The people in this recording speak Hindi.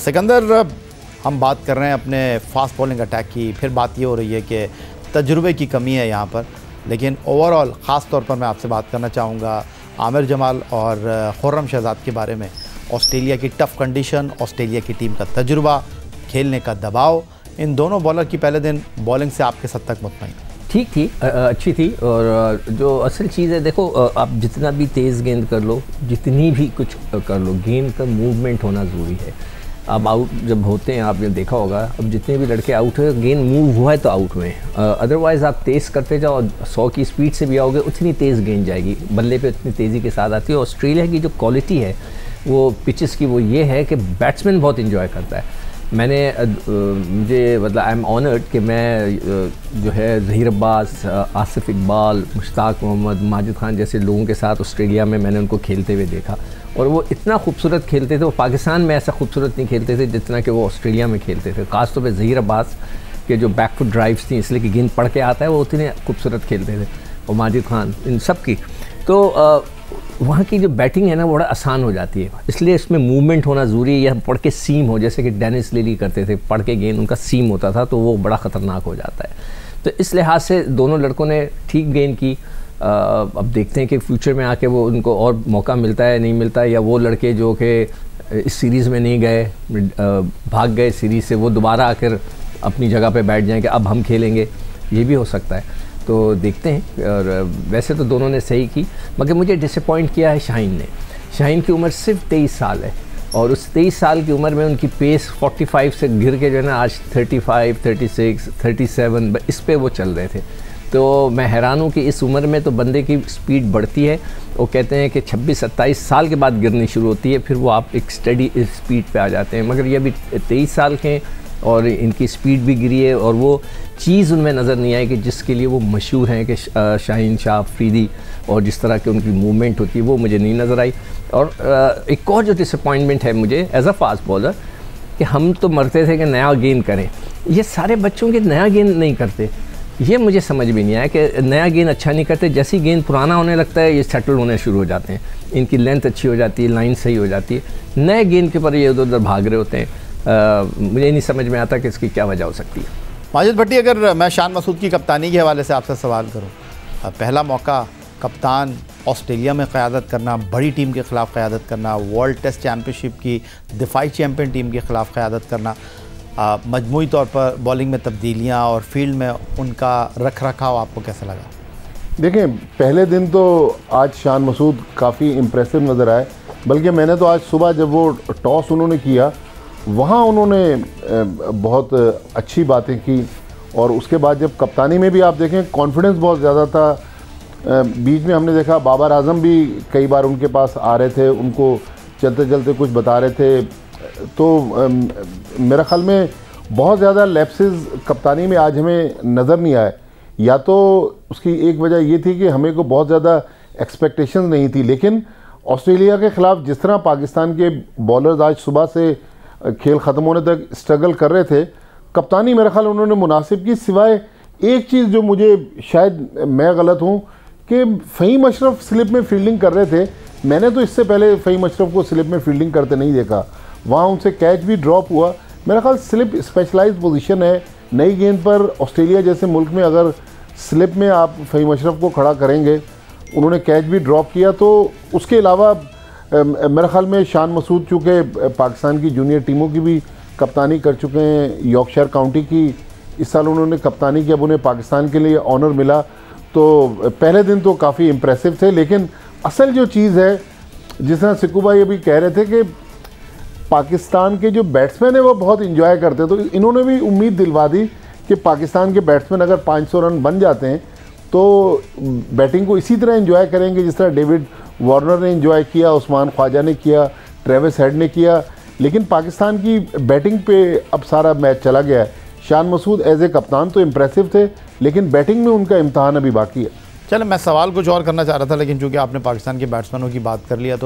सिकंदर, हम बात कर रहे हैं अपने फास्ट बॉलिंग अटैक की। फिर बात ये हो रही है कि तजुर्बे की कमी है यहाँ पर, लेकिन ओवरऑल ख़ास तौर पर मैं आपसे बात करना चाहूँगा आमिर जमाल और खुर्रम शहजाद के बारे में। ऑस्ट्रेलिया की टफ़ कंडीशन, ऑस्ट्रेलिया की टीम का तजुर्बा, खेलने का दबाव, इन दोनों बॉलर की पहले दिन बॉलिंग से आपके सद तक मुतमईन? ठीक थी, अच्छी थी। और जो असल चीज़ है, देखो, आप जितना भी तेज़ गेंद कर लो, जितनी भी कुछ कर लो, गेंद का मूवमेंट होना ज़रूरी है। अब आउट जब होते हैं, आपने देखा होगा, अब जितने भी लड़के आउट हुए, गेंद मूव हुआ है तो आउट हुए हैं। अदरवाइज़ आप तेज़ करते जाओ और 100 की स्पीड से भी आओगे, उतनी तेज़ गेंद जाएगी, बल्ले पे उतनी तेज़ी के साथ आती है। ऑस्ट्रेलिया की जो क्वालिटी है वो पिचेस की, वो ये है कि बैट्समैन बहुत इंजॉय करता है। मुझे मतलब आई एम ऑनर्ड कि मैं जो है ज़हीर अब्बास, आसिफ इकबाल, मुश्ताक मोहम्मद, माजिद खान जैसे लोगों के साथ ऑस्ट्रेलिया में मैंने उनको खेलते हुए देखा, और वो इतना खूबसूरत खेलते थे। वो पाकिस्तान में ऐसा खूबसूरत नहीं खेलते थे जितना कि वो ऑस्ट्रेलिया में खेलते थे। ख़ास तौर पे ज़हीर अब्बास के जो बैकफुट ड्राइव्स थी, इसलिए कि गेंद पढ़ के आता है, वो उतने खूबसूरत खेलते थे। और माजिद खान, इन सब की तो वहाँ की जो बैटिंग है ना, वो बड़ा आसान हो जाती है। इसलिए इसमें मूवमेंट होना ज़रूरी है। या पढ़ के सीम हो, जैसे कि डेनिस लिली करते थे, पढ़ के गेंद उनका सीम होता था, तो वो बड़ा ख़तरनाक हो जाता है। तो इस लिहाज से दोनों लड़कों ने ठीक गेंद की। अब देखते हैं कि फ्यूचर में आके वो उनको और मौका मिलता है नहीं मिलता है, या वो लड़के जो कि इस सीरीज़ में नहीं गए, भाग गए सीरीज़ से, वो दोबारा आकर अपनी जगह पे बैठ जाएं कि अब हम खेलेंगे, ये भी हो सकता है। तो देखते हैं। और वैसे तो दोनों ने सही की, मगर मुझे डिसअपॉइंट किया है शाहीन ने। शाहीन की उम्र सिर्फ 23 साल है, और उस 23 साल की उम्र में उनकी पेस 45 से गिर के जो है ना, आज 35, 36, 37 इस पे वो चल रहे थे। तो मैं हैरान हूँ कि इस उम्र में तो बंदे की स्पीड बढ़ती है। वो कहते हैं कि 26-27 साल के बाद गिरनी शुरू होती है, फिर वो आप एक स्टडी स्पीड पे आ जाते हैं। मगर ये अभी 23 साल के हैं और इनकी स्पीड भी गिरी है, और वो चीज़ उनमें नज़र नहीं आई कि जिसके लिए वो मशहूर हैं, कि शाहीन शाह अफरीदी, और जिस तरह की उनकी मूवमेंट होती है वो मुझे नहीं नज़र आई। और एक और जो डिसअपॉइंटमेंट है मुझे एज अ फास्ट बॉलर, कि हम तो मरते थे कि नया गेंद करें, ये सारे बच्चों के नया गेंद नहीं करते। ये मुझे समझ भी नहीं आया कि नया गेंद अच्छा नहीं करते। जैसी गेंद पुराना होने लगता है, ये सेटल होने शुरू हो जाते हैं, इनकी लेंथ अच्छी हो जाती है, लाइन सही हो जाती है। नए गेंद के ऊपर ये उधर उधर भाग रहे होते हैं। मुझे नहीं समझ में आता कि इसकी क्या वजह हो सकती है। माजिद भट्टी, अगर मैं शान मसूद की कप्तानी के हवाले से आपसे सवाल करूं, पहला मौका कप्तान ऑस्ट्रेलिया में क़यादत करना, बड़ी टीम के ख़िलाफ़ क़यादत करना, वर्ल्ड टेस्ट चैम्पियनशिप की दिफाई चैम्पियन टीम के ख़िलाफ़ क़यादत करना, मजमूई तौर पर बॉलिंग में तब्दीलियाँ और फील्ड में उनका रख रखाव आपको कैसा लगा? देखें, पहले दिन तो आज शान मसूद काफ़ी इम्प्रेसिव नज़र आए। बल्कि मैंने तो आज सुबह जब वो टॉस उन्होंने किया, वहाँ उन्होंने बहुत अच्छी बातें की, और उसके बाद जब कप्तानी में भी आप देखें कॉन्फिडेंस बहुत ज़्यादा था। बीच में हमने देखा बाबर आजम भी कई बार उनके पास आ रहे थे, उनको चलते चलते कुछ बता रहे थे। तो मेरा ख्याल में बहुत ज़्यादा लैप्सेस कप्तानी में आज हमें नज़र नहीं आए। या तो उसकी एक वजह ये थी कि हमें को बहुत ज़्यादा एक्सपेक्टेशंस नहीं थी, लेकिन ऑस्ट्रेलिया के ख़िलाफ़ जिस तरह पाकिस्तान के बॉलर्स आज सुबह से खेल ख़त्म होने तक स्ट्रगल कर रहे थे, कप्तानी मेरा ख्याल उन्होंने मुनासिब की। सिवाय एक चीज़ जो मुझे, शायद मैं गलत हूँ, कि फ़हीम अशरफ स्लिप में फील्डिंग कर रहे थे। मैंने तो इससे पहले फ़हीम अशरफ को स्लिप में फील्डिंग करते नहीं देखा। वहाँ उनसे कैच भी ड्रॉप हुआ। मेरा ख्याल स्लिप स्पेशलाइज्ड पोजीशन है। नई गेंद पर ऑस्ट्रेलिया जैसे मुल्क में अगर स्लिप में आप फ़हीम अशरफ को खड़ा करेंगे, उन्होंने कैच भी ड्रॉप किया। तो उसके अलावा मेरे ख्याल में शान मसूद चूँकि पाकिस्तान की जूनियर टीमों की भी कप्तानी कर चुके हैं, यॉर्कशायर काउंटी की इस साल उन्होंने कप्तानी की, अब उन्हें पाकिस्तान के लिए ऑनर मिला। तो पहले दिन तो काफ़ी इम्प्रेसिव थे, लेकिन असल जो चीज़ है, जिस तरह सिक्कू भाई अभी कह रहे थे कि पाकिस्तान के जो बैट्समैन है वो बहुत इंजॉय करते हैं, तो इन्होंने भी उम्मीद दिलवा दी कि पाकिस्तान के बैट्समैन अगर 500 रन बन जाते हैं तो बैटिंग को इसी तरह एंजॉय करेंगे जिस तरह डेविड वार्नर ने एंजॉय किया, उस्मान ख्वाजा ने किया, ट्रेविस हेड ने किया। लेकिन पाकिस्तान की बैटिंग पे अब सारा मैच चला गया है। शान मसूद एज ए कप्तान तो इम्प्रेसिव थे, लेकिन बैटिंग में उनका इम्तहान अभी बाकी है। चलो, मैं सवाल कुछ और करना चाह रहा था, लेकिन चूँकि आपने पाकिस्तान के बैट्समैनों की बात कर लिया तो